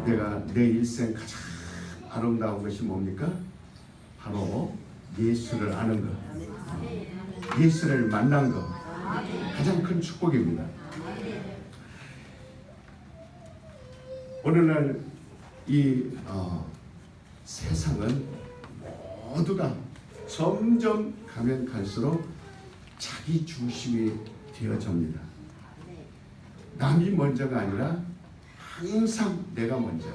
내가 내 일생 가장 아름다운 것이 뭡니까? 바로 예수를 아는 것, 예수를 만난 것, 가장 큰 축복입니다. 오늘날 이 세상은 모두가 점점 가면 갈수록 자기 중심이 되어집니다. 남이 먼저가 아니라 항상 내가 먼저.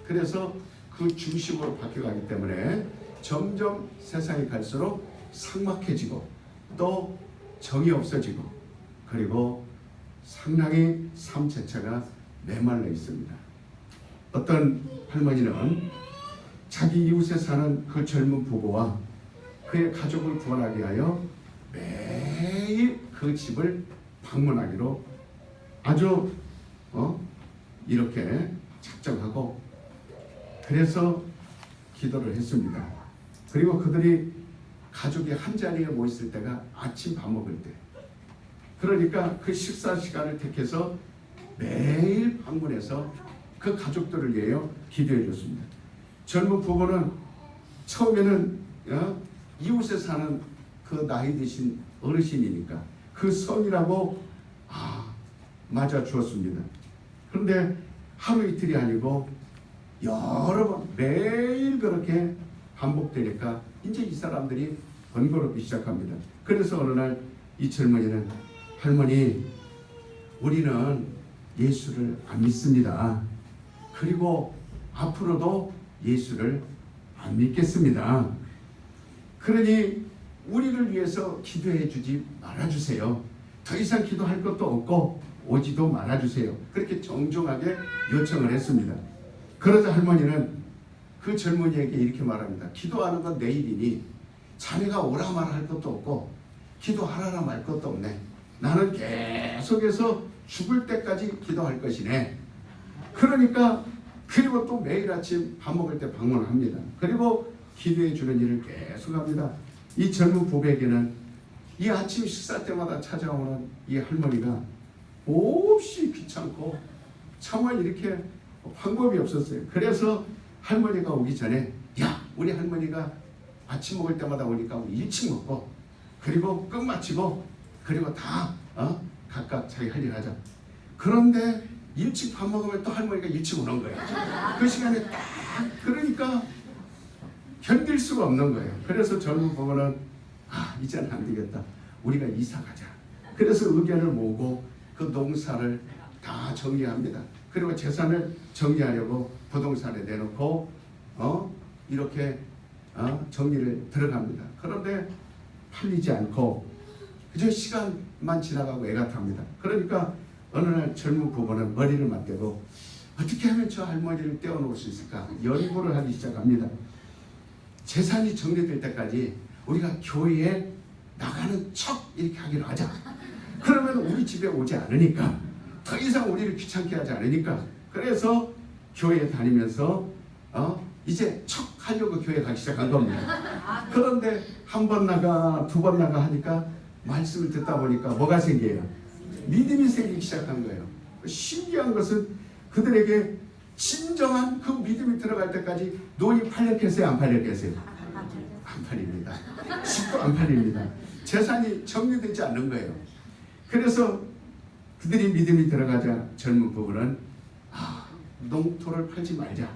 그래서 그 중심으로 바뀌어가기 때문에 점점 세상이 갈수록 삭막해지고 또 정이 없어지고 그리고 상당히 삶 자체가 메말라 있습니다. 어떤 할머니는 자기 이웃에 사는 그 젊은 부부와 그의 가족을 구원하기 위하여 매일 그 집을 방문하기로 아주 이렇게 작정하고 그래서 기도를 했습니다. 그리고 그들이 가족이 한 자리에 모였을 때가 아침 밥 먹을 때, 그러니까 그 식사 시간을 택해서 매일 방문해서 그 가족들을 위하여 기도해 줬습니다. 젊은 부부는 처음에는 이웃에 사는 그 나이 드신 어르신이니까 그 성이라고 맞아 주었습니다. 그런데 하루 이틀이 아니고 여러 번 매일 그렇게 반복되니까 이제 이 사람들이 번거롭기 시작합니다. 그래서 어느 날 이 젊은이는 할머니, 우리는 예수를 안 믿습니다. 그리고 앞으로도 예수를 안 믿겠습니다. 그러니 우리를 위해서 기도해 주지 말아주세요. 더 이상 기도할 것도 없고 오지도 말아주세요. 그렇게 정중하게 요청을 했습니다. 그러자 할머니는 그 젊은이에게 이렇게 말합니다. 기도하는 건 내일이니 자네가 오라 말아 할 것도 없고 기도하라라 말 것도 없네. 나는 계속해서 죽을 때까지 기도할 것이네. 그러니까 그리고 또 매일 아침 밥 먹을 때 방문을 합니다. 그리고 기도해 주는 일을 계속합니다. 이 젊은 부부에게는 이 아침 식사 때마다 찾아오는 이 할머니가 몹시 귀찮고 정말 이렇게 방법이 없었어요. 그래서 할머니가 오기 전에 우리 할머니가 아침 먹을 때마다 오니까 우리 일찍 먹고 그리고 끝마치고 그리고 다 각각 자기 할 일 하자. 그런데 일찍 밥 먹으면 또 할머니가 일찍 오는 거예요. 그 시간에 딱 그러니까 견딜 수가 없는 거예요. 그래서 젊은 부부는 이제는 안 되겠다. 우리가 이사 가자. 그래서 의견을 모으고 그 농사를 다 정리합니다. 그리고 재산을 정리하려고 부동산에 내놓고 이렇게 정리를 들어갑니다. 그런데 팔리지 않고 그저 시간만 지나가고 애가 탑니다. 그러니까 어느 날 젊은 부부는 머리를 맞대고 어떻게 하면 저 할머니를 떼어놓을 수 있을까 연구를 하기 시작합니다. 재산이 정리될 때까지 우리가 교회에 나가는 척 이렇게 하기로 하자. 그러면 우리 집에 오지 않으니까, 더 이상 우리를 귀찮게 하지 않으니까. 그래서 교회에 다니면서 이제 척 하려고 교회 가기 시작한 겁니다. 그런데 한 번 나가 두 번 나가 하니까 말씀을 듣다 보니까 뭐가 생겨요? 믿음이 생기기 시작한 거예요. 신기한 것은 그들에게 진정한 그 믿음이 들어갈 때까지 돈이 팔렸겠어요? 안 팔렸겠어요? 안 팔립니다. 집도 안 팔립니다. 재산이 정리되지 않는 거예요. 그래서 그들이 믿음이 들어가자 젊은 부부는 농토를 팔지 말자.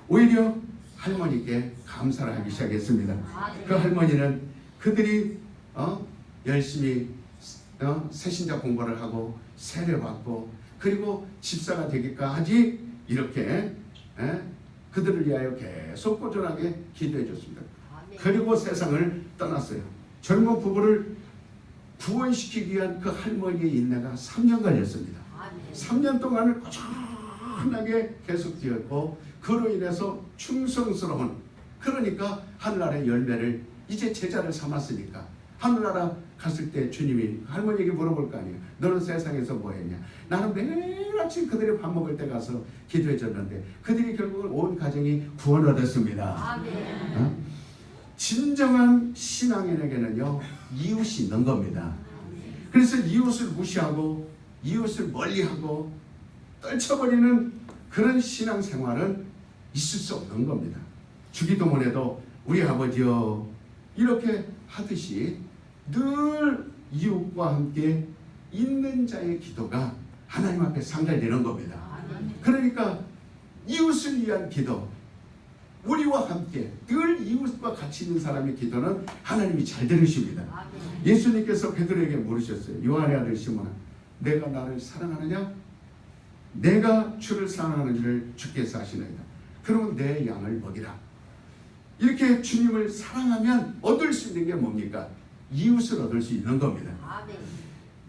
오히려 할머니께 감사를 하기 시작했습니다. 그 할머니는 그들이 열심히 새신자 공부를 하고 세례받고 그리고 집사가 되기까지 이렇게 그들을 위하여 계속 꾸준하게 기도해 줬습니다. 그리고 세상을 떠났어요. 젊은 부부를 구원시키기 위한 그 할머니의 인내가 3년 걸렸습니다. 3년 동안을 꾸준하게 계속 되었고 그로 인해서 충성스러운, 그러니까 하늘나라의 열매를 이제 제자를 삼았으니까 하늘나라 갔을 때 주님이 할머니에게 물어볼 거 아니에요. 너는 세상에서 뭐 했냐? 나는 매일 아침 그들이 밥 먹을 때 가서 기도해 줬는데 그들이 결국은 온 가정이 구원 얻었습니다. 진정한 신앙인에게는요 이웃이 있는 겁니다. 그래서 이웃을 무시하고 이웃을 멀리하고 떨쳐버리는 그런 신앙생활은 있을 수 없는 겁니다. 주기도문에도 우리 아버지여 이렇게 하듯이 늘 이웃과 함께 있는 자의 기도가 하나님 앞에 상달되는 겁니다. 그러니까 이웃을 위한 기도, 우리와 함께 늘 이웃과 같이 있는 사람의 기도는 하나님이 잘 들으십니다. 예수님께서 베드로에게 물으셨어요. 요한의 아들 시몬아, 내가 나를 사랑하느냐? 내가 주를 사랑하는 줄 주께서 아시느니라. 그러면 내 양을 먹이라. 이렇게 주님을 사랑하면 얻을 수 있는 게 뭡니까? 이웃을 얻을 수 있는 겁니다.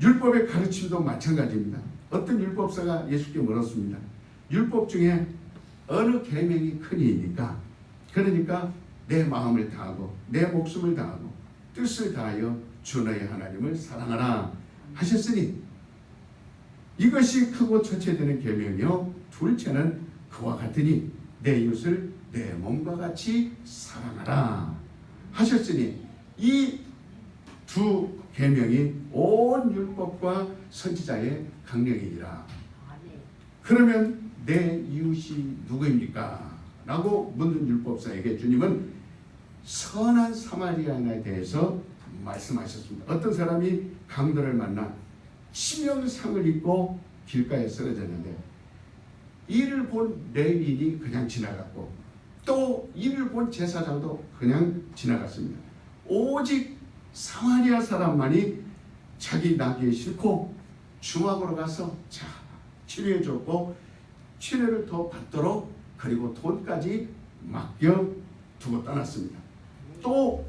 율법의 가르침도 마찬가지입니다. 어떤 율법사가 예수께 물었습니다. 율법 중에 어느 계명이 크니이니까? 그러니까 내 마음을 다하고 내 목숨을 다하고 뜻을 다하여 주 너의 하나님을 사랑하라 하셨으니 이것이 크고 첫째 되는 계명이요 둘째는 그와 같으니 내 이웃을 내 몸과 같이 사랑하라 하셨으니 이 두 계명이 온 율법과 선지자의 강령이니라. 그러면 내 이웃이 누구입니까? 라고 묻는 율법사에게 주님은 선한 사마리아인에 대해서 말씀하셨습니다. 어떤 사람이 강도를 만나 치명상을 입고 길가에 쓰러졌는데 이를 본 레위인이 그냥 지나갔고 또 이를 본 제사장도 그냥 지나갔습니다. 오직 사마리아 사람만이 자기 나귀에 싣고 중앙으로 가서 자 치료해 줬고 치료를 더 받도록 그리고 돈까지 맡겨두고 떠났습니다. 또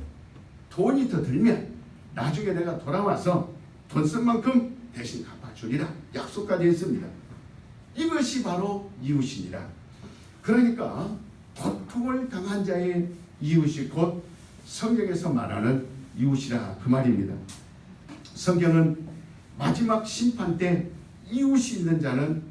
돈이 더 들면 나중에 내가 돌아와서 돈 쓴 만큼 대신 갚아주리라 약속까지 했습니다. 이것이 바로 이웃이니라. 그러니까 고통을 당한 자의 이웃이 곧 성경에서 말하는 이웃이라 그 말입니다. 성경은 마지막 심판 때 이웃이 있는 자는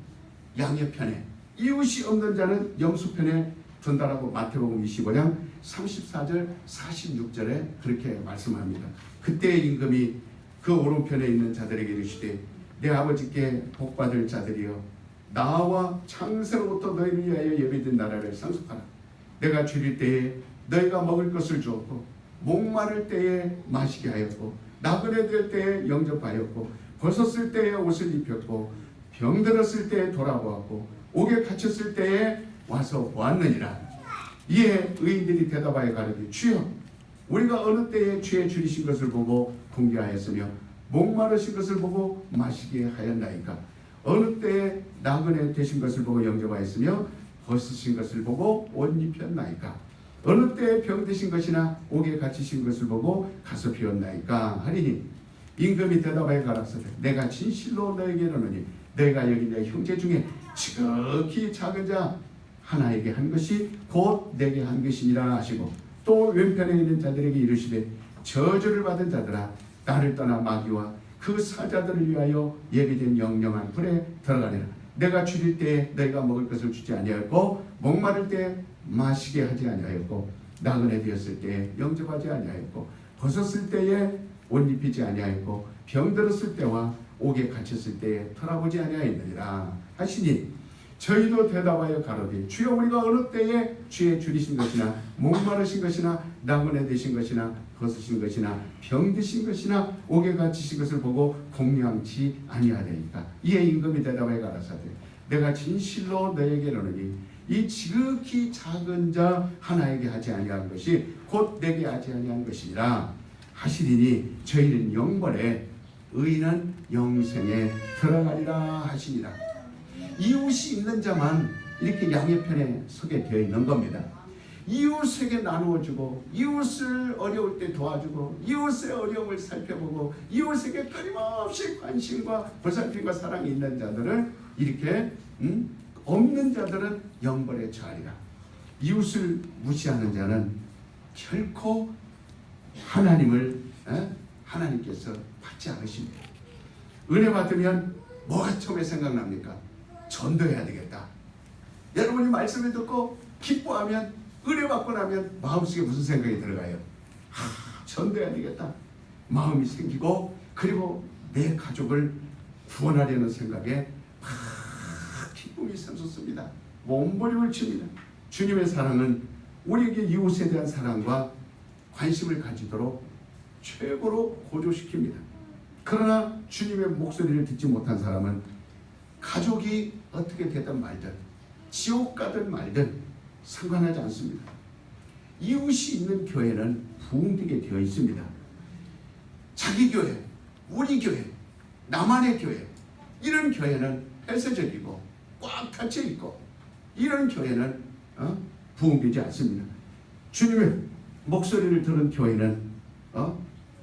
양의 편에 이웃이 없는 자는 염소편에 둔다라고 마태복음 25장 34절 46절에 그렇게 말씀합니다. 그때의 임금이 그 오른편에 있는 자들에게 이르시되 내 아버지께 복받을 자들이여 나와 창세로부터 너희를 위하여 예비된 나라를 상속하라. 내가 줄일 때에 너희가 먹을 것을 주었고 목마를 때에 마시게 하였고 나그네 될 때에 영접하였고 벗었을 때에 옷을 입혔고 병들었을 때에 돌아보았고 옥에 갇혔을 때에 와서 보았느니라. 이에 의인들이 대답하여 가르되 주여 우리가 어느 때에 주의 줄이신 것을 보고 공개하였으며 목마르신 것을 보고 마시게 하였나이까? 어느 때에 나그네 되신 것을 보고 영접하였으며 벗으신 것을 보고 옷 입혔나이까? 어느 때에 병드신 것이나 옥에 갇히신 것을 보고 가서 비웠나이까 하리니 임금이 대답하여 가라사대 내가 진실로 너에게 이르노니 너희가 여기 내 형제 중에 지극히 작은 자 하나에게 한 것이 곧 내게 한 것이니라 하시고 또 왼편에 있는 자들에게 이르시되 저주를 받은 자들아 나를 떠나 마귀와 그 사자들을 위하여 예비된 영영한 불에 들어가리라. 내가 줄일 때에 너희가 먹을 것을 주지 아니하였고 목마를 때에 마시게 하지 아니하였고 나그네 되었을 때에 영접하지 아니하였고 벗었을 때에 옷 입히지 아니하였고 병들었을 때와 옥에 갇혔을 때에 털어보지 아니하였느니라 하시니 저희도 대답하여 가로되 주여 우리가 어느 때에 주의 줄이신 것이나 목마르신 것이나 나그네 되신 것이나 벗으신 것이나 병드신 것이나 옥에 갇히신 것을 보고 공양치 아니하리이까. 이에 임금이 대답하여 가라사대 내가 진실로 너에게 이르노니 이 지극히 작은 자 하나에게 하지 아니한 것이 곧 내게 하지 아니한 것이니라 하시리니 저희는 영벌에 의인은 영생에 들어가리라 하시니라. 이웃이 있는 자만 이렇게 양의 편에 서게 되어 있는 겁니다. 이웃에게 나누어주고 이웃을 어려울 때 도와주고 이웃의 어려움을 살펴보고 이웃에게 끊임없이 관심과 보살핌과 사랑이 있는 자들은 이렇게 없는 자들은 영벌에 처하리라. 이웃을 무시하는 자는 결코 하나님께서 받지 않으십니다. 은혜 받으면 뭐가 처음에 생각납니까? 전도해야 되겠다. 여러분이 말씀을 듣고 기뻐하면 은혜 받고 나면 마음속에 무슨 생각이 들어가요? 전도해야 되겠다. 마음이 생기고 그리고 내 가족을 구원하려는 생각에 기쁨이 샘솟습니다. 몸부림을 칩니다. 주님의 사랑은 우리에게 이웃에 대한 사랑과 관심을 가지도록 최고로 고조시킵니다. 그러나 주님의 목소리를 듣지 못한 사람은 가족이 어떻게 되든 말든 지옥 가든 말든 상관하지 않습니다. 이웃이 있는 교회는 부흥되게 되어 있습니다. 자기 교회, 우리 교회, 나만의 교회, 이런 교회는 폐쇄적이고 꽉 닫혀 있고 이런 교회는 부흥되지 않습니다. 주님의 목소리를 들은 교회는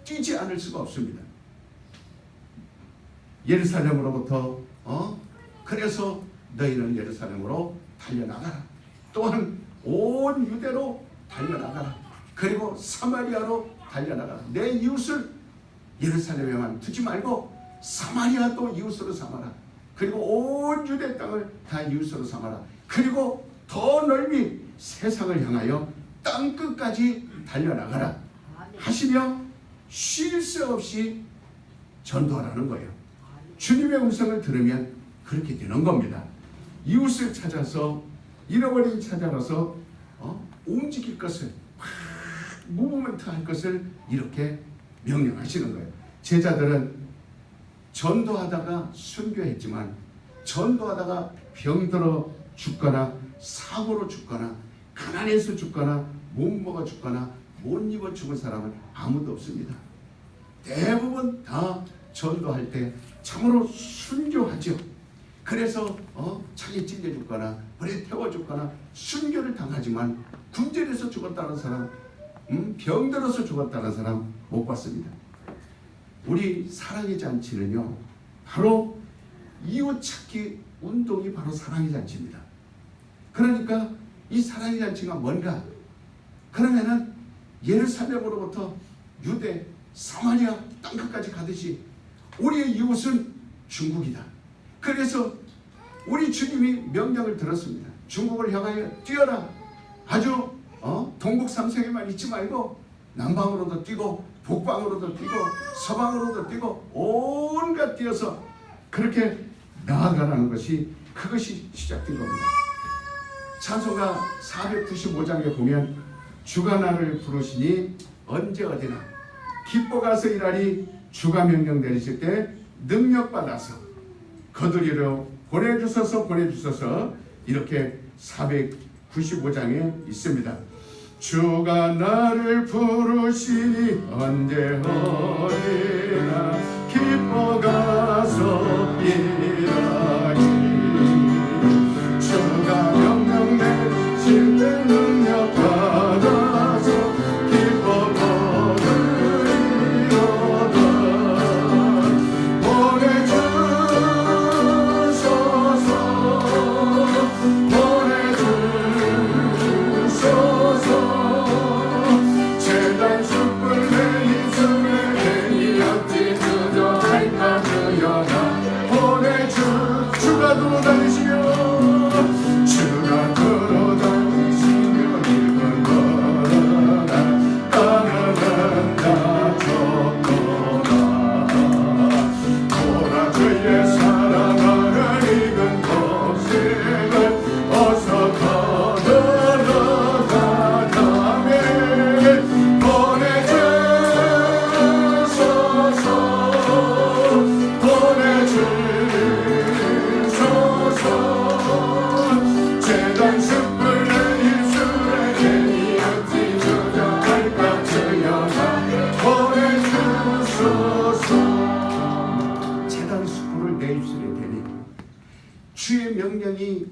뛰지 않을 수가 없습니다. 예루살렘으로부터 그래서 너희는 예루살렘으로 달려나가라. 또한 온 유대로 달려나가라. 그리고 사마리아로 달려나가라. 내 이웃을 예루살렘에만 두지 말고 사마리아도 이웃으로 삼아라. 그리고 온 유대 땅을 다 이웃으로 삼아라. 그리고 더 넓이 세상을 향하여 땅끝까지 달려나가라 하시며 쉴 새 없이 전도하라는 거예요. 주님의 음성을 들으면 그렇게 되는 겁니다. 이웃을 찾아서 잃어버린 찾아가서 움직일 것을 무브먼트 할 것을 이렇게 명령하시는 거예요. 제자들은 전도하다가 순교했지만 전도하다가 병들어 죽거나 사고로 죽거나 가난해서 죽거나 못 먹어 죽거나 못 입어 죽은 사람은 아무도 없습니다. 대부분 다 전도할 때 참으로 순교하죠. 그래서 차에 찔려 죽거나 불에 태워 죽거나 순교를 당하지만 군절에서 죽었다는 사람, 병들어서 죽었다는 사람 못 봤습니다. 우리 사랑의 잔치는요, 바로 이웃 찾기 운동이 바로 사랑의 잔치입니다. 그러니까 이 사랑의 잔치가 뭔가? 그러면은 예루살렘으로부터 유대, 사마리아 땅끝까지 가듯이 우리의 이웃은 중국이다. 그래서 우리 주님이 명령을 들었습니다. 중국을 향하여 뛰어라. 아주 동국 삼성에만 있지 말고 남방으로도 뛰고 북방으로도 뛰고 서방으로도 뛰고 온갖 뛰어서 그렇게 나아가라는 것이 그것이 시작된 겁니다. 찬송가 495장에 보면 주가 나를 부르시니 언제 어디나 기뻐 가서 일하리. 주가 명령 내리실 때 능력받아서 거두리로 보내주소서 이렇게 495장에 있습니다. 주가 나를 부르시니 언제 어디나 기뻐 가서 일하리. 주가 명령 내리실 때 능력 받아서 기뻐 거두리로다. 보내주소서. 재단 숯불 내 입술에 괜히 어찌 주저할까 그여나 보내주. 주가 명령이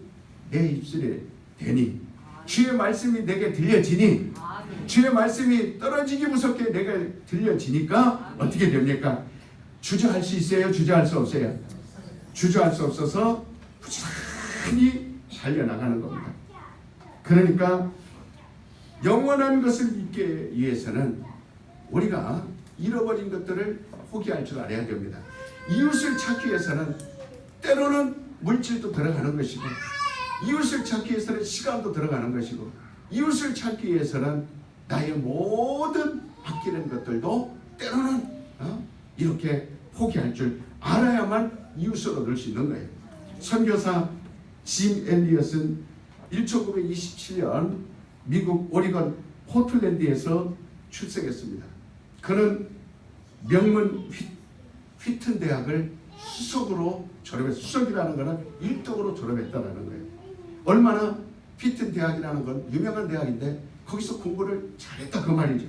내 입술에 되니, 주의 말씀이 내게 들려지니, 주의 말씀이 떨어지기 무섭게 내가 들려지니까 어떻게 됩니까? 주저할 수 있어요? 주저할 수 없어요? 주저할 수 없어서 부지런히 달려나가는 겁니다. 그러니까 영원한 것을 잊기 위해서는 우리가 잃어버린 것들을 포기할 줄 알아야 됩니다. 이웃을 찾기 위해서는 때로는 물질도 들어가는 것이고, 이웃을 찾기 위해서는 시간도 들어가는 것이고, 이웃을 찾기 위해서는 나의 모든 아끼는 것들도 때로는 이렇게 포기할 줄 알아야만 이웃을 얻을 수 있는 거예요. 선교사 짐 엘리엇은 1927년 미국 오리건 포틀랜드에서 출생했습니다. 그는 명문 휘튼 대학을 수석으로 졸업했어요. 수석이라는 것은 1등으로 졸업했다는 거예요. 얼마나 휘튼 대학이라는 건 유명한 대학인데 거기서 공부를 잘했다 그 말이죠.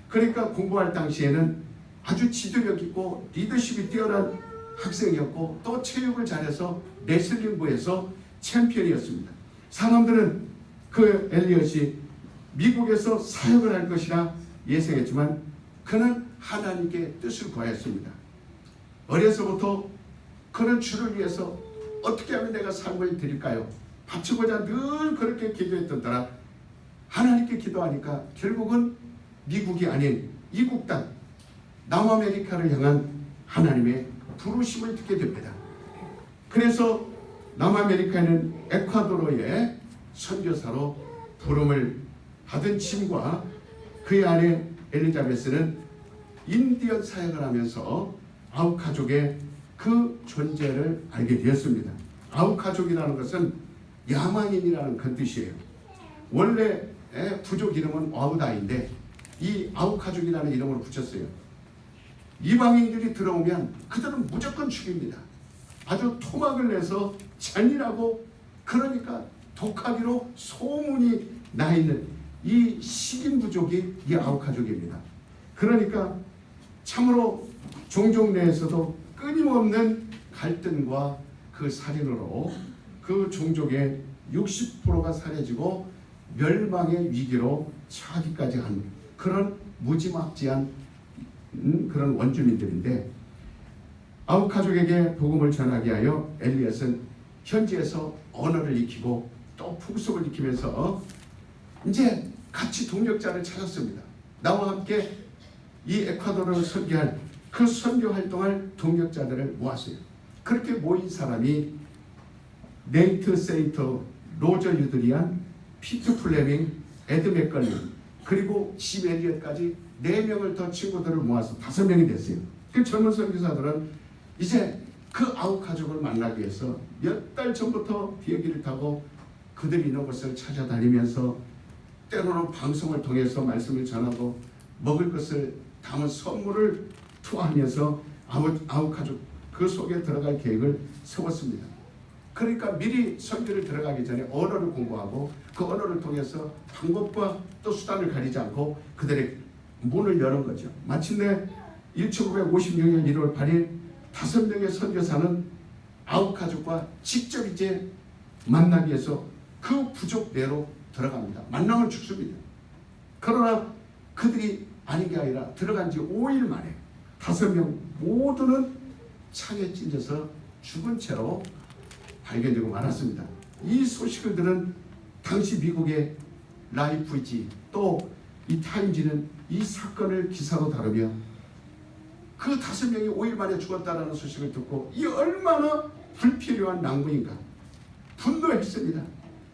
그러니까 공부할 당시에는 아주 지도력 있고 리더십이 뛰어난 학생이었고, 또 체육을 잘해서 레슬링부에서 챔피언이었습니다. 사람들은 그 엘리엇이 미국에서 사역을 할 것이라 예상했지만 그는 하나님께 뜻을 구하였습니다. 어려서부터 그는 주를 위해서 어떻게 하면 내가 삶을 드릴까요? 바치고자 늘 그렇게 기도했던 따라 하나님께 기도하니까 결국은 미국이 아닌 이국 땅 남아메리카를 향한 하나님의 부르심을 듣게 됩니다. 그래서 남아메리카는 에콰도르의 선교사로 부름을 받은 짐과 그의 아내 엘리자베스는 인디언 사역을 하면서 아우카족의 그 존재를 알게 되었습니다. 아우카족이라는 것은 야만인이라는 그 뜻이에요. 원래 부족 이름은 와우다인데 이 아우카족이라는 이름으로 붙였어요. 이방인들이 들어오면 그들은 무조건 죽입니다. 아주 토막을 내서 잔인하고, 그러니까 독하기로 소문이 나 있는 이 식인 부족이 이 아우카족입니다. 그러니까 참으로 종족 내에서도 끊임없는 갈등과 그 살인으로 그 종족의 60%가 사라지고 멸망의 위기로 처하기까지 한 그런 무지막지한 그런 원주민들인데, 아우카족에게 복음을 전하게 하여 엘리엇은 현지에서 언어를 익히고 또 풍속을 익히면서 이제 같이 동력자를 찾았습니다. 나와 함께 이 에콰도르를 선교할 그 선교 활동할 동력자들을 모았어요. 그렇게 모인 사람이 네이트 세이터, 로저 유드리안, 피트 플레밍, 에드 맥걸리, 그리고 짐 엘리엇까지 4명을 더 친구들을 모아서 5명이 됐어요. 그 젊은 선교사들은 이제 그 아우카족을 만나기 위해서 몇 달 전부터 비행기를 타고 그들이 있는 곳을 찾아다니면서 때로는 방송을 통해서 말씀을 전하고 먹을 것을 담은 선물을 투하하면서 아우카족 그 속에 들어갈 계획을 세웠습니다. 그러니까 미리 선교를 들어가기 전에 언어를 공부하고 그 언어를 통해서 방법과 또 수단을 가리지 않고 그들의 문을 여는 거죠. 마침내 1956년 1월 8일 5명의 선교사는 아우카족과 직접 이제 만나기 위해서 그 부족 내로 들어갑니다. 만나면 죽습니다. 그러나 그들이 아닌 게 아니라 들어간 지 5일 만에 5명 모두는 창에 찢어서 죽은 채로 발견되고 말았습니다. 이 소식을 들은 당시 미국의 라이프지 또 이 타임지는 이 사건을 기사로 다루며 그 5명이 5일 만에 죽었다는 소식을 듣고 이 얼마나 불필요한 낭비인가 분노했습니다.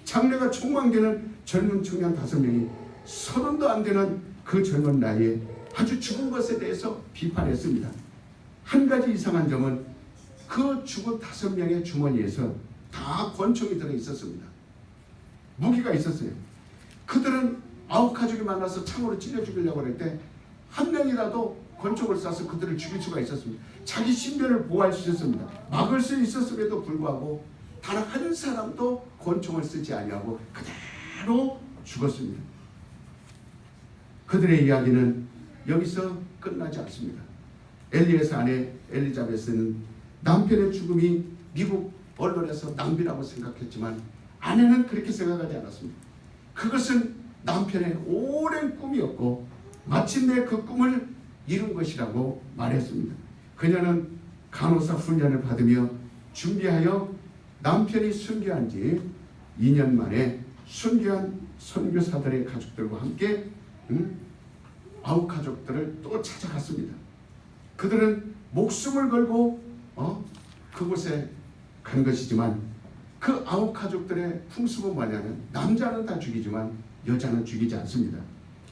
장래가 촉망되는 젊은 청년 5명이 30도 안 되는 그 젊은 나이에 아주 죽은 것에 대해서 비판했습니다. 한 가지 이상한 점은 그 죽은 5명의 주머니에서 다 권총이 들어 있었습니다. 무기가 있었어요. 그들은 아우카족이 만나서 창으로 찔러 죽이려고 할 때 한 명이라도 권총을 쏴서 그들을 죽일 수가 있었습니다. 자기 신변을 보호할 수 있었습니다. 막을 수 있었음에도 불구하고 단 한 사람도 권총을 쓰지 아니하고 그대로 죽었습니다. 그들의 이야기는 여기서 끝나지 않습니다. 엘리엇의 아내 엘리자베스는 남편의 죽음이 미국 언론에서 낭비라고 생각했지만 아내는 그렇게 생각하지 않았습니다. 그것은 남편의 오랜 꿈이었고 마침내 그 꿈을 이룬 것이라고 말했습니다. 그녀는 간호사 훈련을 받으며 준비하여 남편이 순교한 지 2년 만에 순교한 선교사들의 가족들과 함께 아홉 가족들을 또 찾아갔습니다. 그들은 목숨을 걸고 그곳에 간 것이지만 그 아홉 가족들의 풍습은 뭐냐면 남자는 다 죽이지만 여자는 죽이지 않습니다.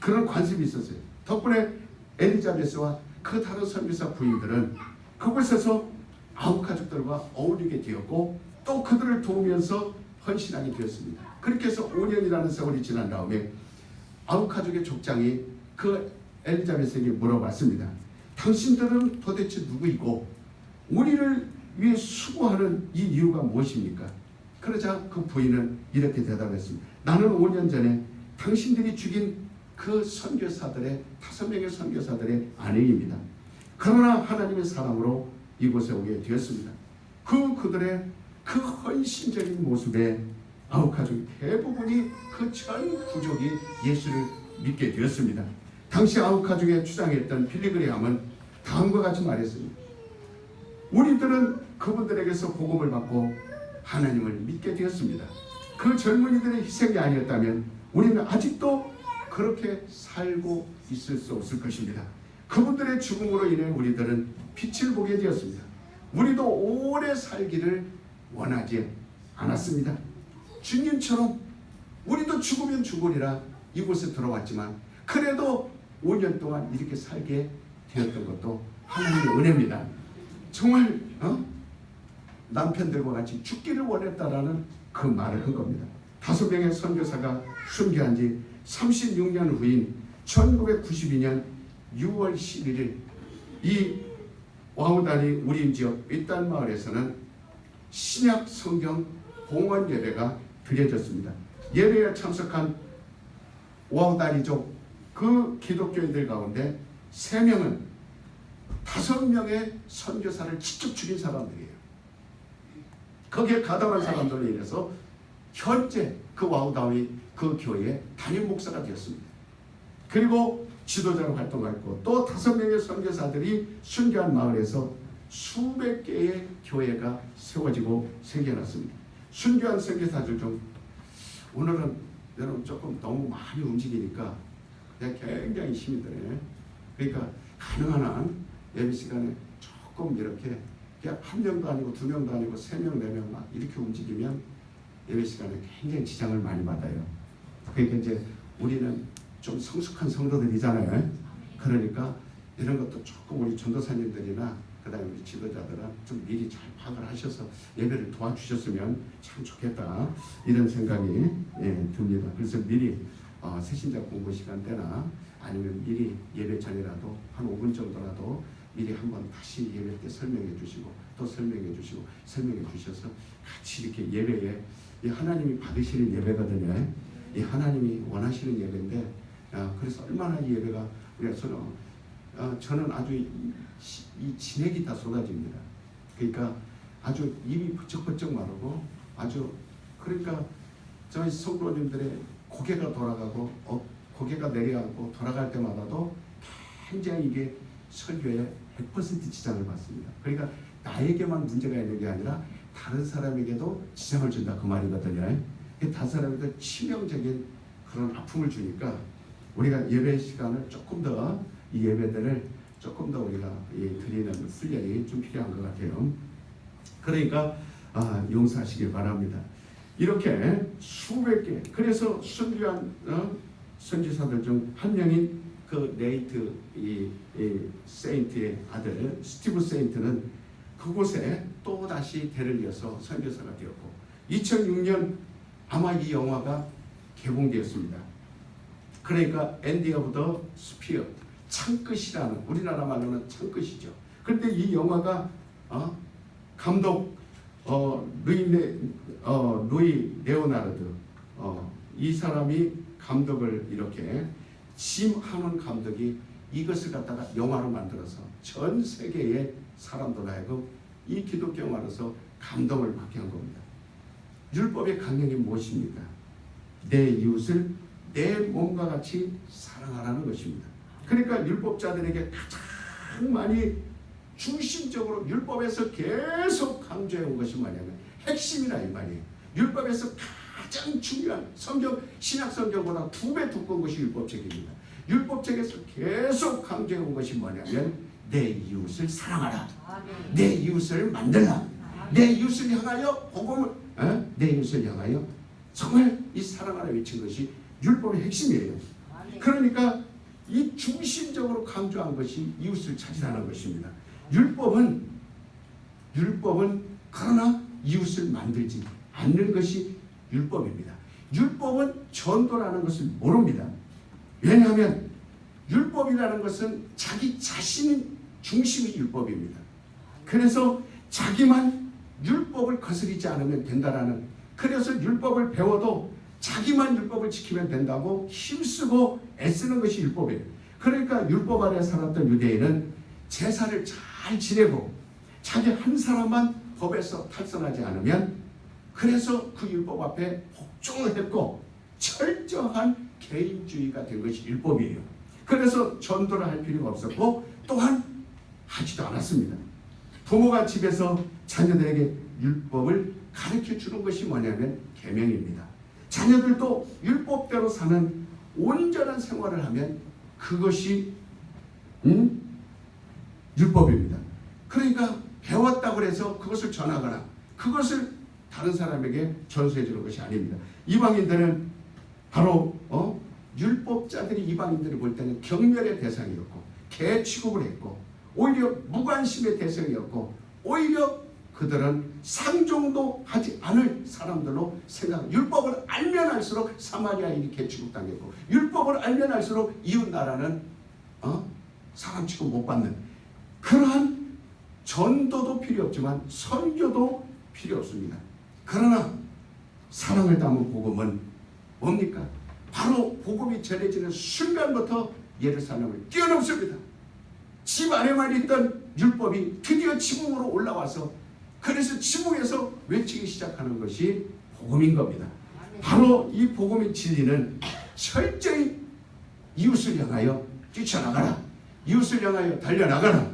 그런 관습이 있었어요. 덕분에 엘리자베스와 그 다른 선교사 부인들은 그곳에서 아홉 가족들과 어울리게 되었고 또 그들을 도우면서 헌신하게 되었습니다. 그렇게 해서 5년이라는 세월이 지난 다음에 아홉 가족의 족장이 그 엘리자베스에게 물어봤습니다. 당신들은 도대체 누구이고 우리를 위해 수고하는 이 이유가 무엇입니까? 그러자 그 부인은 이렇게 대답했습니다. 나는 5년 전에 당신들이 죽인 그 선교사들의 5명의 선교사들의 아내입니다. 그러나 하나님의 사랑으로 이곳에 오게 되었습니다. 그들의 그 헌신적인 모습에 아홉 가족 대부분이 그 전 부족이 예수를 믿게 되었습니다. 당시 아홉 가족의 주장했던 빌리그레함은 다음과 같이 말했습니다. 우리들은 그분들에게서 복음을 받고 하나님을 믿게 되었습니다. 그 젊은이들의 희생이 아니었다면 우리는 아직도 그렇게 살고 있을 수 없을 것입니다. 그분들의 죽음으로 인해 우리들은 빛을 보게 되었습니다. 우리도 오래 살기를 원하지 않았습니다. 주님처럼 우리도 죽으면 죽으리라 이곳에 들어왔지만 그래도 5년 동안 이렇게 살게 되었던 것도 하나님의 은혜입니다. 정말 남편들과 같이 죽기를 원했다라는 그 말을 한 겁니다. 5명의 선교사가 순교한 지 36년 후인 1992년 6월 11일 이 와우다니 우림 지역 윗단 마을에서는 신약 성경 봉헌 예배가 드려졌습니다. 예배에 참석한 와우다니족 그 기독교인들 가운데 3명은 5명의 선교사를 직접 죽인 사람들이에요. 거기에 가담한 사람들로 인해서 현재 그 와우다니 그 교회의 담임 목사가 되었습니다. 그리고 지도자로 활동했고 또 5명의 선교사들이 순교한 마을에서 수백 개의 교회가 세워지고 생겨났습니다. 순교한 선교사들 중 오늘은 여러분 조금 너무 많이 움직이니까 굉장히 힘이 드네. 그러니까 가능한 한 예배 시간에 조금 이렇게 그냥 1명도 아니고 2명도 아니고 3명, 4명 막 이렇게 움직이면 예배 시간에 굉장히 지장을 많이 받아요. 그러니까 이제 우리는 좀 성숙한 성도들이잖아요. 그러니까 이런 것도 조금 우리 전도사님들이나 그다음에 우리 지도자들은 좀 미리 잘 파악을 하셔서 예배를 도와주셨으면 참 좋겠다 이런 생각이 듭니다. 그래서 미리 새신자 공부 시간 때나 아니면 미리 예배 전이라도 한 5분 정도라도 미리 한번 다시 예배 때 설명해 주시고 또 설명해 주시고 설명해 주셔서 같이 이렇게 예배에 이 하나님이 받으시는 예배거든요. 이 하나님이 원하시는 예배인데 그래서 얼마나 이 예배가 우리가 저는 아주 이 진액이 다 쏟아집니다. 그러니까 아주 입이 부쩍부쩍 마르고 아주 그러니까 저희 성도님들의 고개가 돌아가고 고개가 내려앉고 돌아갈 때마다도 굉장히 이게 설교에 100% 지장을 받습니다. 그러니까 나에게만 문제가 있는 게 아니라 다른 사람에게도 지장을 준다 그 말이거든요. 다른 사람에게 치명적인 그런 아픔을 주니까 우리가 예배 시간을 조금 더 이 예배들을 조금 더 우리가 드리는 훈련이 좀 필요한 것 같아요. 그러니까 용서하시길 바랍니다. 이렇게 수백 개 그래서 순교한 선지사들 중 한 명인 그 네이트 이 세인트의 아들 스티브 세인트는 그곳에 또 다시 대를 이어서 선교사가 되었고 2006년 아마 이 영화가 개봉되었습니다. 그러니까 엔디 오브 더 스피어 창끝이라는 우리나라 말로는 창끝이죠. 그런데 이 영화가 감독 루이 레오나르드 이 사람이 감독을 이렇게 짐 하논 감독이 이것을 갖다가 영화로 만들어서 전 세계의 사람들 하여금 이 기독교 영화로서 감동을 받게 한 겁니다. 율법의 강령이 무엇입니까? 내 이웃을 내 몸과 같이 사랑하라는 것입니다. 그러니까 율법자들에게 가장 많이 중심적으로 율법에서 계속 강조해 온 것이 뭐냐면 핵심이라 이 말이에요. 율법에서 가장 중요한 성경, 신약 성경보다 2배 두꺼운 것이 율법책입니다. 율법책에서 계속 강조해 온 것이 뭐냐면 내 이웃을 사랑하라. 내 이웃을 만들라. 내 이웃을 향하여 복음을, 내 이웃을 향하여 정말 이 사랑하라 외친 것이 율법의 핵심이에요. 그러니까 이 중심적으로 강조한 것이 이웃을 찾으라는 것입니다. 율법은 그러나 이웃을 만들지 않는 것이 율법입니다. 율법은 전도라는 것을 모릅니다. 왜냐하면 율법이라는 것은 자기 자신 중심이 율법입니다. 그래서 자기만 율법을 거스르지 않으면 된다라는, 그래서 율법을 배워도 자기만 율법을 지키면 된다고 힘쓰고 애쓰는 것이 율법이에요. 그러니까 율법 아래 살았던 유대인은 제사를 잘 지내고 자기 한 사람만 법에서 탈선하지 않으면, 그래서 그 율법 앞에 복종을 했고 철저한 개인주의가 된 것이 율법이에요. 그래서 전도를 할 필요가 없었고 또한 하지도 않았습니다. 부모가 집에서 자녀들에게 율법을 가르쳐 주는 것이 뭐냐면 계명입니다. 자녀들도 율법대로 사는 온전한 생활을 하면 그것이 율법입니다. 그러니까 배웠다고 해서 그것을 전하거나 그것을 다른 사람에게 전수해 주는 것이 아닙니다. 이방인들은 바로 율법자들이 이방인들을 볼 때는 경멸의 대상이었고 개 취급을 했고 오히려 무관심의 대상이었고 오히려 그들은 상종도 하지 않을 사람들로 생각. 율법을 알면 알수록 사마리아인이 개 취급당했고 율법을 알면 알수록 이웃 나라는 사람 취급 못 받는 그러한 전도도 필요 없지만 선교도 필요 없습니다. 그러나 사랑을 담은 복음은 뭡니까? 바로 복음이 전해지는 순간부터 예루살렘을 뛰어넘습니다. 집 안에만 있던 율법이 드디어 지붕으로 올라와서 그래서 지붕에서 외치기 시작하는 것이 복음인 겁니다. 바로 이 복음의 진리는 철저히 이웃을 향하여 뛰쳐나가라. 이웃을 향하여 달려나가라.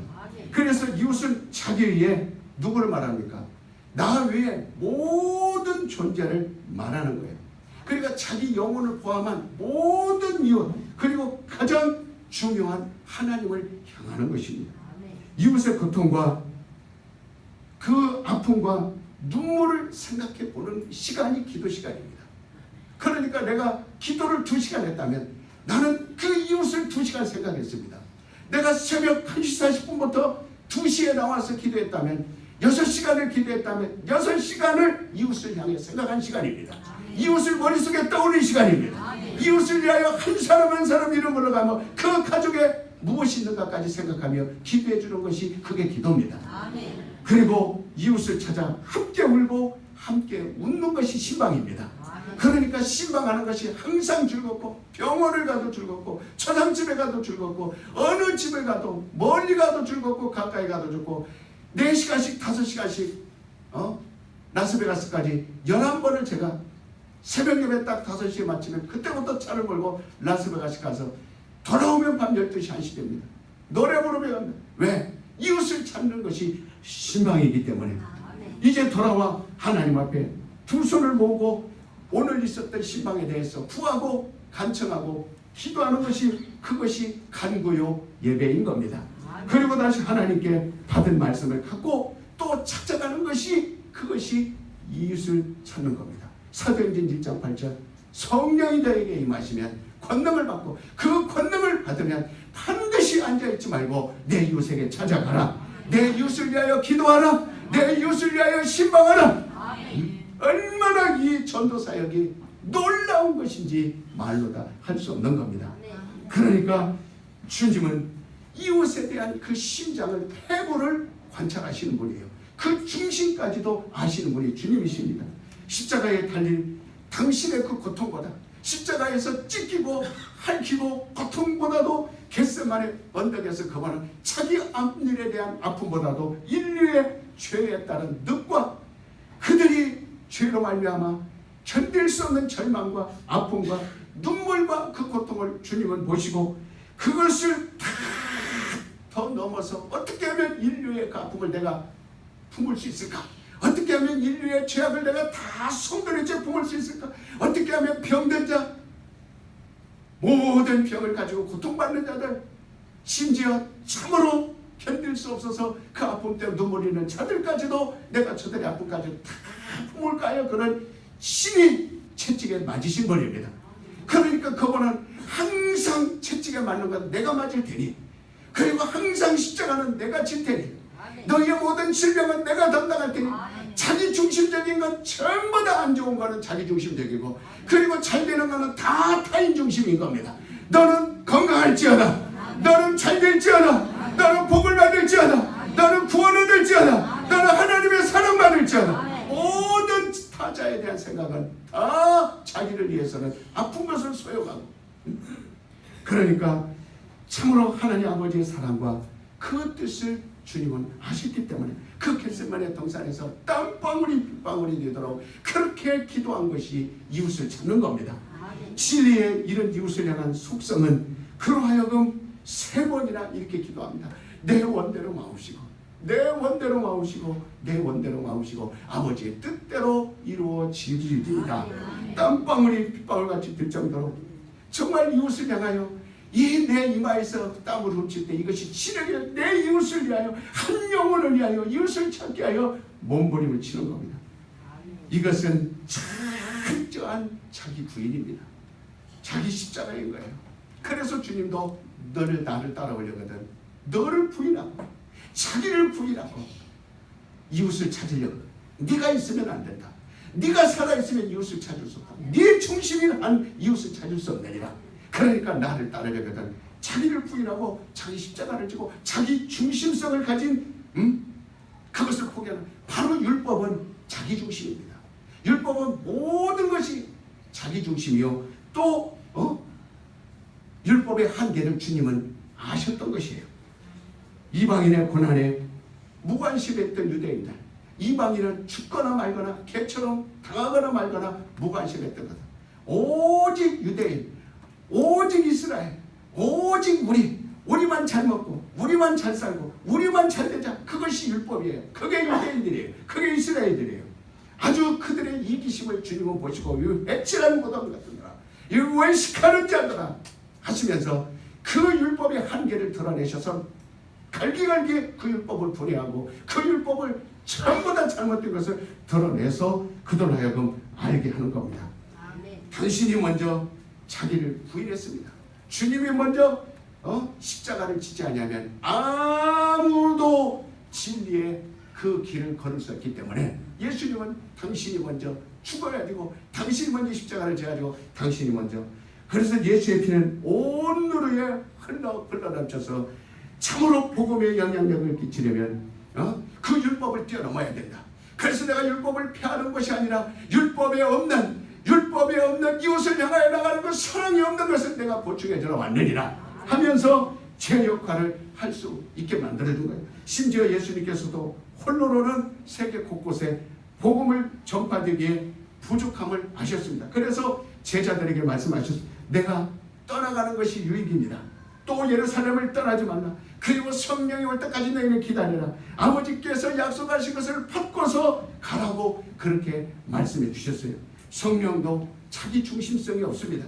그래서 이웃은 자기 위에 누구를 말합니까? 나 외에 모든 존재를 말하는 거예요. 그러니까 자기 영혼을 포함한 모든 이웃 그리고 가장 중요한 하나님을 향하는 것입니다. 이웃의 고통과 그 아픔과 눈물을 생각해 보는 시간이 기도 시간입니다. 그러니까 내가 기도를 2시간 했다면 나는 그 이웃을 2시간 생각했습니다. 내가 새벽 1시 40분부터 2시에 나와서 기도했다면 6시간을 기도했다면 6시간을 이웃을 향해 생각한 시간입니다. 이웃을 머릿속에 떠올린 시간입니다. 이웃을 위하여 한 사람 한 사람 이름으로 가며 그 가족에 무엇이 있는가까지 생각하며 기도해 주는 것이 그게 기도입니다. 그리고 이웃을 찾아 함께 울고 함께 웃는 것이 신방입니다. 그러니까 신방하는 것이 항상 즐겁고 병원을 가도 즐겁고 처상집에 가도 즐겁고 어느 집에 가도 멀리 가도 즐겁고 가까이 가도 좋고 4시간씩 5시간씩 라스베가스까지 11번을 제가 새벽 예배 딱 5시에 마치면 그때부터 차를 몰고 라스베가스 가서 돌아오면 밤 12시 1시 됩니다. 노래 부르며 갑니다. 왜? 이웃을 찾는 것이 신방이기 때문에 이제 돌아와 하나님 앞에 두 손을 모으고 오늘 있었던 신방에 대해서 구하고 간청하고 기도하는 것이 그것이 간구요 예배인 겁니다. 그리고 다시 하나님께 받은 말씀을 갖고 또 찾아가는 것이 그것이 이웃을 찾는 겁니다. 사도행전 1장 8절 성령이 너에게 임하시면 권능을 받고 그 권능을 받으면 반드시 앉아있지 말고 내 이웃에게 찾아가라. 내 이웃을 위하여 기도하라. 내 이웃을 위하여 신방하라. 얼마나 이 전도사역이 놀라운 것인지 말로 다 할 수 없는 겁니다. 그러니까 주님은 이웃에 대한 그 심장을 태부를 관찰하시는 분이에요. 그 중심까지도 아시는 분이 주님이십니다. 십자가에 달린 당신의 그 고통보다 십자가에서 찢기고 핥히고 고통보다도 겟세마네 언덕에서 그분은 자기 앞일에 대한 아픔보다도 인류의 죄에 따른 늑과 그들이 죄로 말미암아 견딜 수 없는 절망과 아픔과 눈물과 그 고통을 주님은 보시고 그것을 다 더 넘어서 어떻게 하면 인류의 그 아픔을 내가 품을 수 있을까? 어떻게 하면 인류의 죄악을 내가 다 성도의 죄 품을 수 있을까? 어떻게 하면 병든 자, 모든 병을 가지고 고통받는 자들, 심지어 참으로 견딜 수 없어서 그 아픔 때문에 눈물 흘리는 자들까지도 내가 저들의 아픔까지 다 품을까 하여 그런 신이 채찍에 맞으신 분입니다. 그러니까 그분은 항상 채찍에 맞는 건 내가 맞을 테니, 그리고 항상 십자가는 내가 질 테니, 너희의 모든 질병은 내가 담당할 테니, 자기 중심적인 건 전부 다 안 좋은 거는 자기 중심적이고, 그리고 잘 되는 거는 다 타인 중심인 겁니다. 너는 건강할지어다, 너는 잘 될지어다, 너는 복을 받을지어다, 너는 구원 얻을지어다, 너는 하나님의 사랑받을지어다. 모든 타자에 대한 생각은 다 자기를 위해서는 아픈 것을 소용하고, 그러니까 참으로 하나님 아버지의 사랑과 그 뜻을 주님은 아셨기 때문에 그 겟세마네 동산에서 땀방울이 빗방울이 되도록 그렇게 기도한 것이 이웃을 찾는 겁니다. 진리의 이런 이웃을 향한 속성은 그로 하여금 3번이나 이렇게 기도합니다. 내 원대로 마우시고, 내 원대로 마우시고, 내 원대로 마우시고, 아버지의 뜻대로 이루어지리이다. 땀방울이 빗방울같이 들 정도로 정말 이웃을 향하여 이 내 이마에서 땀을 훔칠 때 이것이 치력이 내 이웃을 위하여, 한 영혼을 위하여, 이웃을 찾게 하여 몸부림을 치는 겁니다. 이것은 철저한 자기 부인입니다. 자기 십자가인 거예요. 그래서 주님도 너를 나를 따라오려거든 너를 부인하고 자기를 부인하고 이웃을 찾으려고. 네가 있으면 안 된다. 네가 살아있으면 이웃을 찾을 수 없다. 네 중심인 한 이웃을 찾을 수 없느니라. 그러니까 나를 따르려거든 자기를 부인하고 자기 십자가를 지고 자기 중심성을 가진 그것을 포기하는, 바로 율법은 자기 중심입니다. 율법은 모든 것이 자기 중심이요, 또 율법의 한계를 주님은 아셨던 것이에요. 이방인의 고난에 무관심했던 유대인들, 이방인은 죽거나 말거나 개처럼 당하거나 말거나 무관심했던 것. 오직 유대인, 오직 이스라엘, 오직 우리만 잘 먹고 우리만 잘 살고 우리만 잘 되자, 그것이 율법이에요. 그게 유대인들이에요. 그게 이스라엘들이에요. 아주 그들의 이기심을 주님은 보시고 이 애칠한 무덤 같은 거라, 이 외식하는 자들아 하시면서 그 율법의 한계를 드러내셔서 갈기갈기 그 율법을 불의하고 그 율법을 전부 다 잘못된 것을 드러내서 그들 하여금 알게 하는 겁니다. 당신이 먼저 자기를 부인했습니다. 주님이 먼저 십자가를 지지 아니하면 아무도 진리의 그 길을 걸을 수 없기 때문에 예수님은 당신이 먼저 죽어야 되고 당신이 먼저 십자가를 져야 되고 당신이 먼저, 그래서 예수의 피는 온 누르에 흘러넘쳐서 참으로 복음의 영향력을 끼치려면 그 율법을 뛰어넘어야 된다. 그래서 내가 율법을 폐하는 것이 아니라 율법에 없는 이웃을 향하여 나가는 것, 사랑이 없는 것을 내가 보충해 주러 왔느니라 하면서 제 역할을 할 수 있게 만들어준 거예요. 심지어 예수님께서도 홀로로는 세계 곳곳에 복음을 전파되기에 부족함을 아셨습니다. 그래서 제자들에게 말씀하셨습니다. 내가 떠나가는 것이 유익입니다. 또 예루살렘을 떠나지 말라. 그리고 성령이 올 때까지 너희는 기다려라. 아버지께서 약속하신 것을 받고서 가라고 그렇게 말씀해 주셨어요. 성령도 자기 중심성이 없습니다.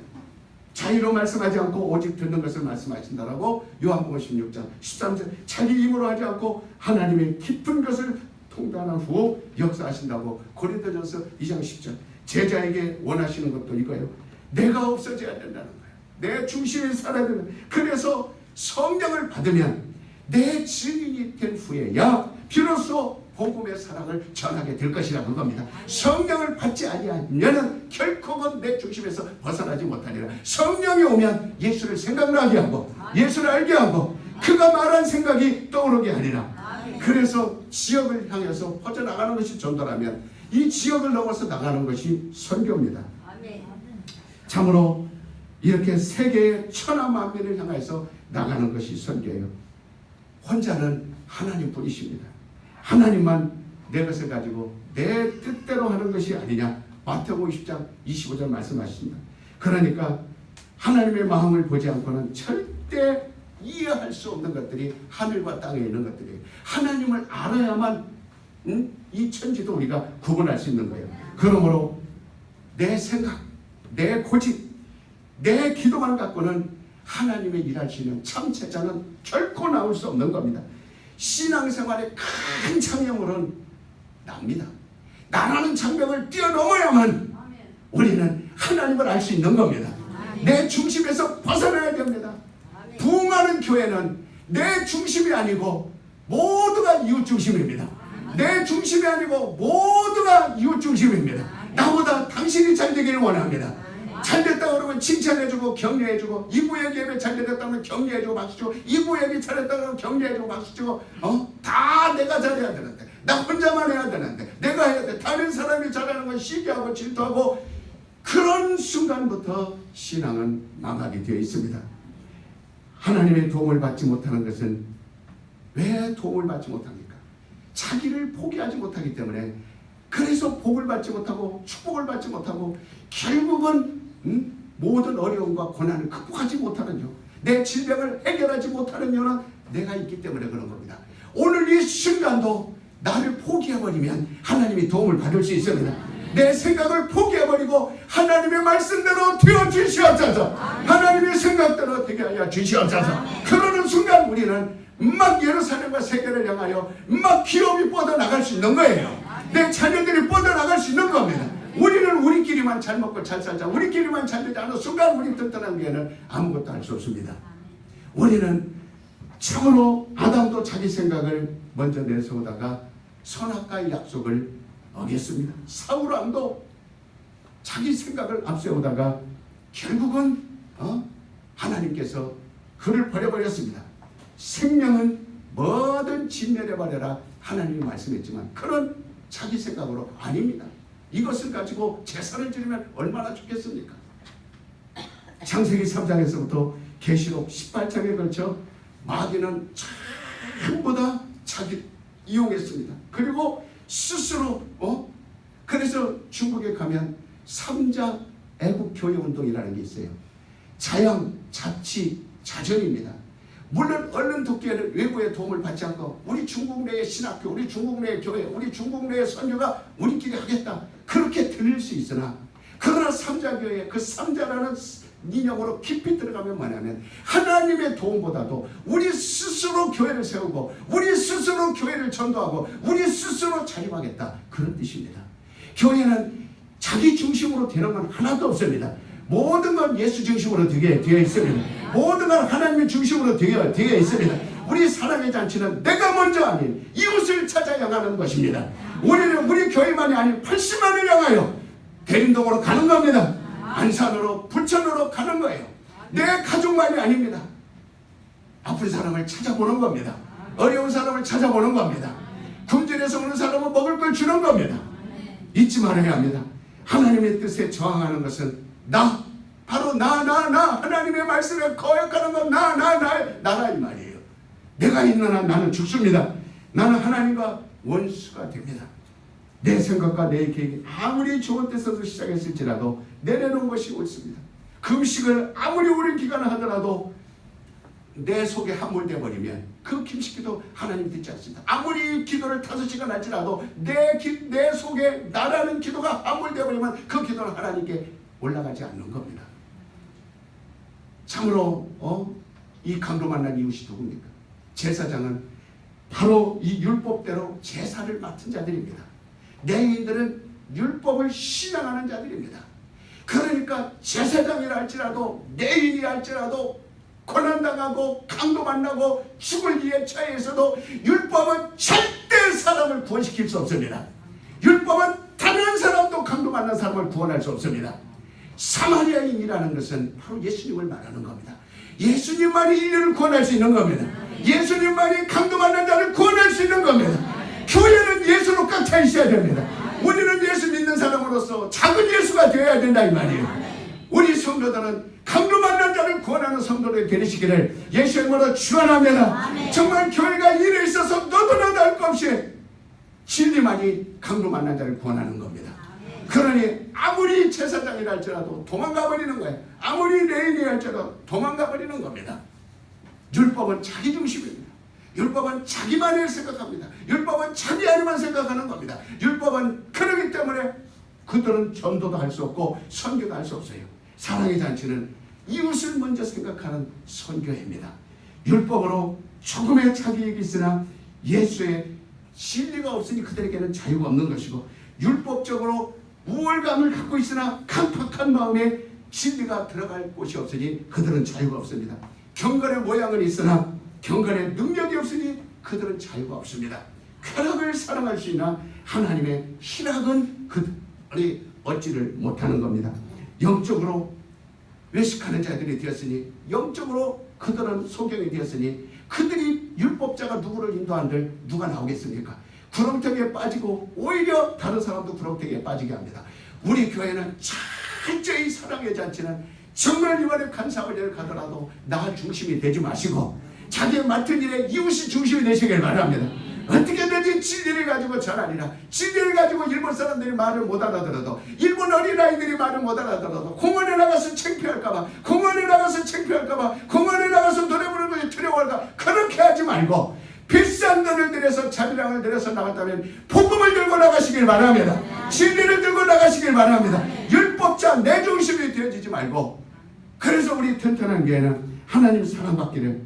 자유로 말씀하지 않고 오직 듣는 것을 말씀하신다라고 요한복음 16장 13절, 자기 힘으로 하지 않고 하나님의 깊은 것을 통달한 후 역사하신다고 고린도전서 2장 10절. 제자에게 원하시는 것도 이거예요. 내가 없어져야 된다는 거예요. 내 중심이 살아야 되는. 그래서 성령을 받으면 내 증인이 된 후에야 비로소 복음의 사랑을 전하게 될 것이라는 겁니다. 성령을 받지 아니하면 결코 내 중심에서 벗어나지 못하리라. 성령이 오면 예수를 생각나게 하고 예수를 알게 하고 그가 말한 생각이 떠오르게 하리라. 그래서 지역을 향해서 퍼져나가는 것이 전도라면 이 지역을 넘어서 나가는 것이 선교입니다. 참으로 이렇게 세계의 천하만민을 향해서 나가는 것이 선교예요. 혼자는 하나님 뿐이십니다. 하나님만 내 것을 가지고 내 뜻대로 하는 것이 아니냐. 마태복음 10장 25절 말씀하십니다. 그러니까 하나님의 마음을 보지 않고는 절대 이해할 수 없는 것들이 하늘과 땅에 있는 것들이에요. 하나님을 알아야만 이 천지도 우리가 구분할 수 있는 거예요. 그러므로 내 생각, 내 고집, 내 기도만 갖고는 하나님의 일하시는 참 제자는 결코 나올 수 없는 겁니다. 신앙생활의 큰 장애물은 납니다. 나라는 장벽을 뛰어넘어야만 우리는 하나님을 알 수 있는 겁니다. 내 중심에서 벗어나야 됩니다. 부흥하는 교회는 내 중심이 아니고 모두가 이웃 중심입니다. 내 중심이 아니고 모두가 이웃 중심입니다. 나보다 당신이 잘 되기를 원합니다. 잘 됐다 그러면 칭찬해주고 격려해주고, 이 구역 예배 잘 됐다면 격려해주고 박수주고, 이 구역이 잘했다 그러면 격려해주고 박수주고, 다 내가 잘해야 되는데, 나 혼자만 해야 되는데, 내가 해야 돼. 다른 사람이 잘하는 건 시기하고 질투하고, 그런 순간부터 신앙은 망하게 되어 있습니다. 하나님의 도움을 받지 못하는 것은 왜 도움을 받지 못합니까? 자기를 포기하지 못하기 때문에. 그래서 복을 받지 못하고 축복을 받지 못하고 결국은 모든 어려움과 고난을 극복하지 못하는 이유, 내 질병을 해결하지 못하는 이유는 내가 있기 때문에 그런 겁니다. 오늘 이 순간도 나를 포기해버리면 하나님이 도움을 받을 수 있습니다. 내 생각을 포기해버리고 하나님의 말씀대로 되어 주시옵소서. 하나님의 생각대로 되게 하여 주시옵소서. 그러는 순간 우리는 막 예루살렘과 세계를 향하여 막 기업이 뻗어나갈 수 있는 거예요. 내 자녀들이 뻗어나갈 수 있는 겁니다. 우리는 우리끼리만 잘 먹고 잘 살자, 우리끼리만 잘 되지 않은 순간 우리 튼튼한 교회는 아무것도 할 수 없습니다. 우리는 참으로 아담도 자기 생각을 먼저 내세우다가 선악과의 약속을 어겼습니다. 사울왕도 자기 생각을 앞세우다가 결국은 하나님께서 그를 버려버렸습니다. 생명은 뭐든 진멸해버려라 하나님이 말씀했지만 그런 자기 생각으로 아닙니다. 이것을 가지고 제사를 드리면 얼마나 좋겠습니까? 창세기 3장에서부터 계시록 18장에 걸쳐 마귀는 전부 다 자기 이용했습니다. 그리고 스스로 그래서 중국에 가면 3자 애국교회운동이라는 게 있어요. 자양, 자치, 자전입니다. 물론 얼른 돕기에는 외부의 도움을 받지 않고 우리 중국 내의 신학교, 우리 중국 내의 교회, 우리 중국 내의 선교가 우리끼리 하겠다 그렇게 들릴 수 있으나, 그러나 삼자교회 그 삼자라는 인형으로 깊이 들어가면 뭐냐면 하나님의 도움보다도 우리 스스로 교회를 세우고 우리 스스로 교회를 전도하고 우리 스스로 자립하겠다 그런 뜻입니다. 교회는 자기 중심으로 되는 건 하나도 없습니다. 모든 건 예수 중심으로 되어 있습니다. 모든 건 하나님의 중심으로 되어 있습니다. 우리 사랑의 잔치는 내가 먼저 아닌 이웃을 찾아 향하는 것입니다. 우리는 우리 교회만이 아닌 80만을 향하여 대림동으로 가는 겁니다. 안산으로, 부천으로 가는 거예요. 내 가족만이 아닙니다. 아픈 사람을 찾아보는 겁니다. 어려운 사람을 찾아보는 겁니다. 굶주려서 오는 사람은 먹을 걸 주는 겁니다. 잊지 말아야 합니다. 하나님의 뜻에 저항하는 것은 바로 나 하나님의 말씀에 거역하는 건 나라 이 말이에요. 내가 있는 한 나는 죽습니다. 나는 하나님과 원수가 됩니다. 내 생각과 내 계획이 아무리 좋은 뜻으로 시작했을지라도 내려놓은 것이 옳습니다. 금식을 아무리 오랜 기간을 하더라도 내 속에 함몰돼 버리면 그 금식기도 하나님 듣지 않습니다. 아무리 기도를 5시간 할지라도 내 속에 나라는 기도가 함몰돼 버리면 그 기도는 하나님께 올라가지 않는 겁니다. 참으로 이 강도 만난 이웃이 누굽니까? 제사장은 바로 이 율법대로 제사를 맡은 자들입니다. 레위인들은 율법을 신앙하는 자들입니다. 그러니까 제사장이라 할지라도 레위인이라 할지라도 고난당하고 강도 만나고 죽을 위에 처해서도 율법은 절대 사람을 구원시킬 수 없습니다. 율법은 다른 사람도 강도 만난 사람을 구원할 수 없습니다. 사마리아인이라는 것은 바로 예수님을 말하는 겁니다. 예수님만이 인류를 구원할 수 있는 겁니다. 예수님만이 강도 만난 자를 구원할 수 있는 겁니다. 교회는 예수로 꽉 차 있어야 됩니다. 우리는 예수 믿는 사람으로서 작은 예수가 되어야 된다 이 말이에요. 우리 성도들은 강도 만난 자를 구원하는 성도들 되시기를 예수의 이름으로 축원합니다. 정말 교회가 일에 있어서 너도 할 것 없이 진리만이 강도 만난 자를 구원하는 겁니다. 그러니 아무리 제사장이라 할지라도 도망가 버리는 거예요. 아무리 레인이 할지라도 도망가 버리는 겁니다. 율법은 자기 중심입니다. 율법은 자기만을 생각합니다. 율법은 자기 안에만 생각하는 겁니다. 율법은 그러기 때문에 그들은 전도도 할 수 없고 선교도 할 수 없어요. 사랑의 잔치는 이웃을 먼저 생각하는 선교입니다. 율법으로 조금의 자기익이 있으나 예수의 진리가 없으니 그들에게는 자유가 없는 것이고, 율법적으로 우월감을 갖고 있으나 강팍한 마음에 진리가 들어갈 곳이 없으니 그들은 자유가 없습니다. 경건의 모양은 있으나 경건의 능력이 없으니 그들은 자유가 없습니다. 쾌락을 사랑할 수 있나 하나님의 희락은 그들이 얻지를 못하는 겁니다. 영적으로 외식하는 자들이 되었으니, 영적으로 그들은 소경이 되었으니, 그들이 율법자가 누구를 인도한들 누가 나오겠습니까? 구렁텅이에 빠지고 오히려 다른 사람도 구렁텅이에 빠지게 합니다. 우리 교회는 철저히 사랑의 잔치는 정말 이번에 간사월례를 가더라도 나 중심이 되지 마시고 자기의 맡은 일에 이웃이 중심이 되시길 바랍니다. 어떻게든지 진리를 가지고 전하리라. 진리를 가지고 일본 사람들이 말을 못 알아들어도, 일본 어린아이들이 말을 못 알아들어도, 공원에 나가서 창피할까봐, 공원에 나가서 창피할까봐, 공원에 나가서 노래 부르는 것이 두려워할까, 그렇게 하지 말고 비싼 돈을 들여서 자비랑을 들여서 나갔다면 복음을 들고 나가시길 바랍니다. 진리를 들고 나가시길 바랍니다. 율법자 내 중심이 되어지지 말고. 그래서 우리 튼튼한 교회는 하나님 사랑받기를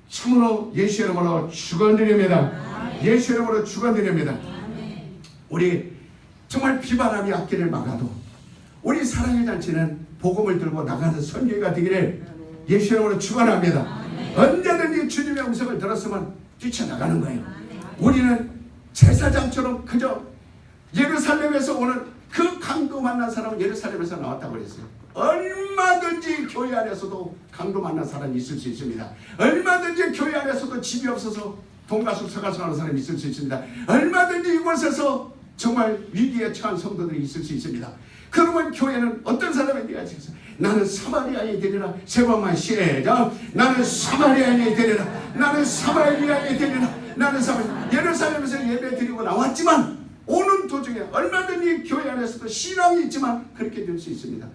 참으로 예수 이름으로 축원드립니다. 예수 이름으로 축원드립니다. 우리 정말 비바람이 앞길을 막아도 우리 사랑의 잔치는 복음을 들고 나가는 선교가 되기를 예수 이름으로 축원합니다. 언제든지 주님의 음성을 들었으면 뛰쳐나가는 거예요. 우리는 제사장처럼 그저 예루살렘에서 오는 그 강도 만난 사람은 예루살렘에서 나왔다고 그랬어요. 얼마든지 교회 안에서도 강도 만난 사람이 있을 수 있습니다. 얼마든지 교회 안에서도 집이 없어서 돈가수 서가수 하는 사람이 있을 수 있습니다. 얼마든지 이곳에서 정말 위기에 처한 성도들이 있을 수 있습니다. 그러면 교회는 어떤 사람이 되어야 되겠어요? 나는 사마리아인이 되리라. 세 번만 시작. 나는 사마리아인이 되리라. 나는 사마리아인이 되리라. 나는 예루살렘에서 예배 드리고 나왔지만 오는 도중에 얼마든지 교회 안에서도 신앙이 있지만 그렇게 될 수 있습니다.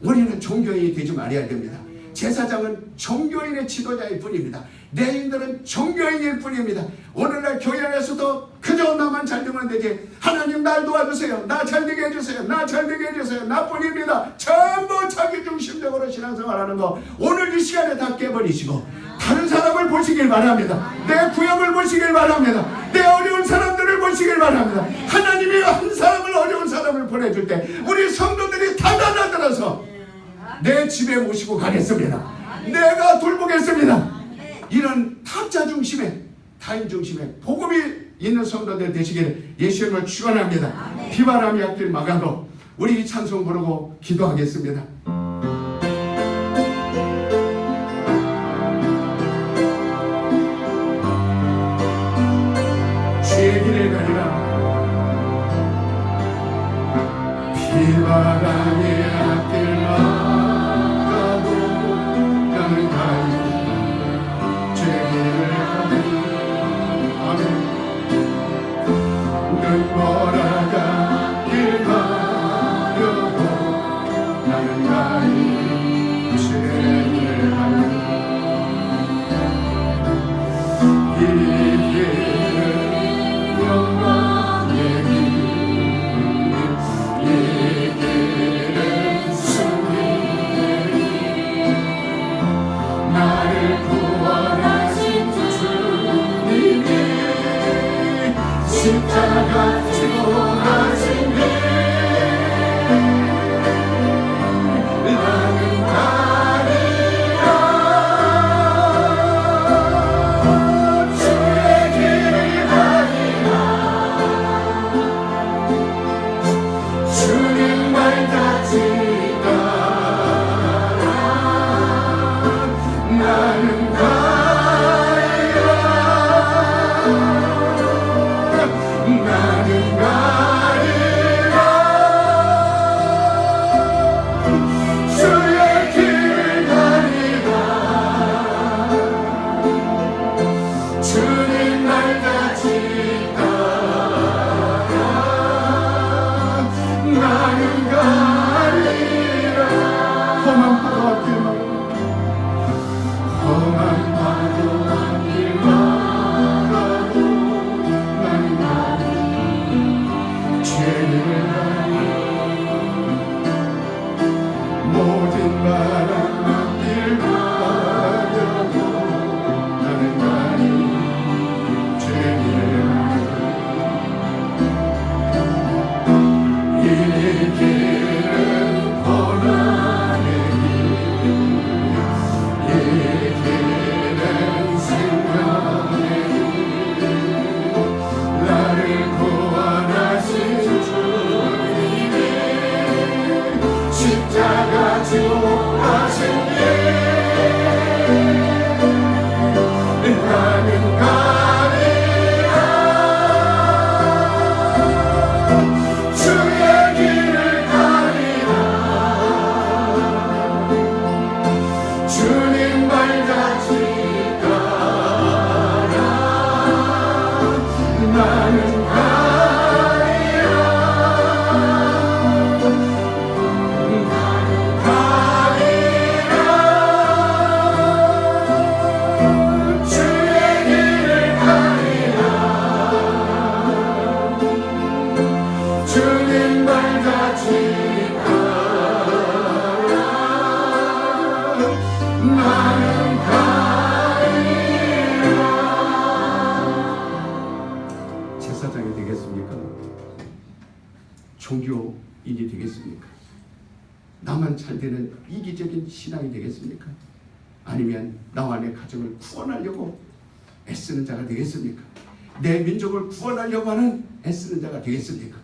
우리는 종교인이 되지 말아야 됩니다. 제사장은 종교인의 지도자일 뿐입니다. 내인들은 종교인일 뿐입니다. 오늘날 교회 안에서도 그저 나만 잘 되면 되지, 하나님 날 도와주세요, 나 잘 되게 해주세요, 나 잘 되게 해주세요, 나뿐입니다. 전부 자기 중심적으로 신앙생활하는 거 오늘 이 시간에 다 깨버리시고 다른 사람을 보시길 바랍니다. 내 구역을 보시길 바랍니다. 내 어려운 사람들을 보시길 바랍니다. 하나님이 한 사람을, 어려운 사람을 보내줄 때 우리 성도들이 다달아들어서 내 집에 모시고 가겠습니다. 내가 돌보겠습니다. 이런 타자 중심의, 타인 중심의 복음이 있는 성도들 되시기를 예수 이름으로 축원합니다. 비바람이 앞길 막아도 우리 이 찬송 부르고 기도하겠습니다. 주의 길을 가리라. 비바람이 앞길 막아도 나는 가리. 눈보라가 길 가려고 나는 가리 죄를 하니 이 길은 영광의 길, 이 길은 승리의 길, 나를 구원하신 주님이 십자가 지고 가신 길, 나는 가리라. 주의 길을 가리라. 주님 말 같이 따라 나는 나는 가리라. 주의 길을 가리라. 주님 말 같이 따라 말같이 가라. 나는 가리라. 주의 길을 가리라. 주님 말같이 가라. 나는 가리라. 제사장이 되겠습니까? 종교인이 되겠습니까? 나만 잘 되는 이기적인 신앙이 되겠습니까? 아니면 나와 내 가정을 구원하려고 애쓰는 자가 되겠습니까? 내 민족을 구원하려고 하는 애쓰는 자가 되겠습니까?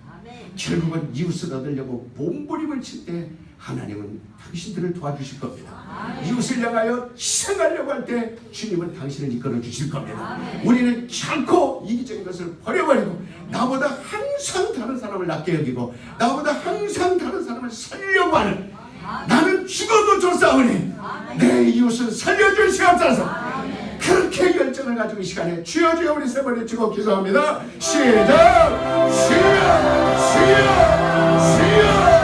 결국은 이웃을 얻으려고 몸부림을 칠 때 하나님은 당신들을 도와주실 겁니다. 이웃을 향하여 희생하려고 할 때 주님은 당신을 이끌어 주실 겁니다. 우리는 결코 이기적인 것을 버려버리고 나보다 항상 다른 사람을 낫게 여기고 나보다 항상 다른 사람을 살려고 하는, 나는 죽어도 좋사오니 내 이웃을 살려주시옵소서. 그렇게 열정을 가지고 이 시간에 주여 주여 우리 세 번 외치고 기도합니다. 시작. 주여 주여 주여.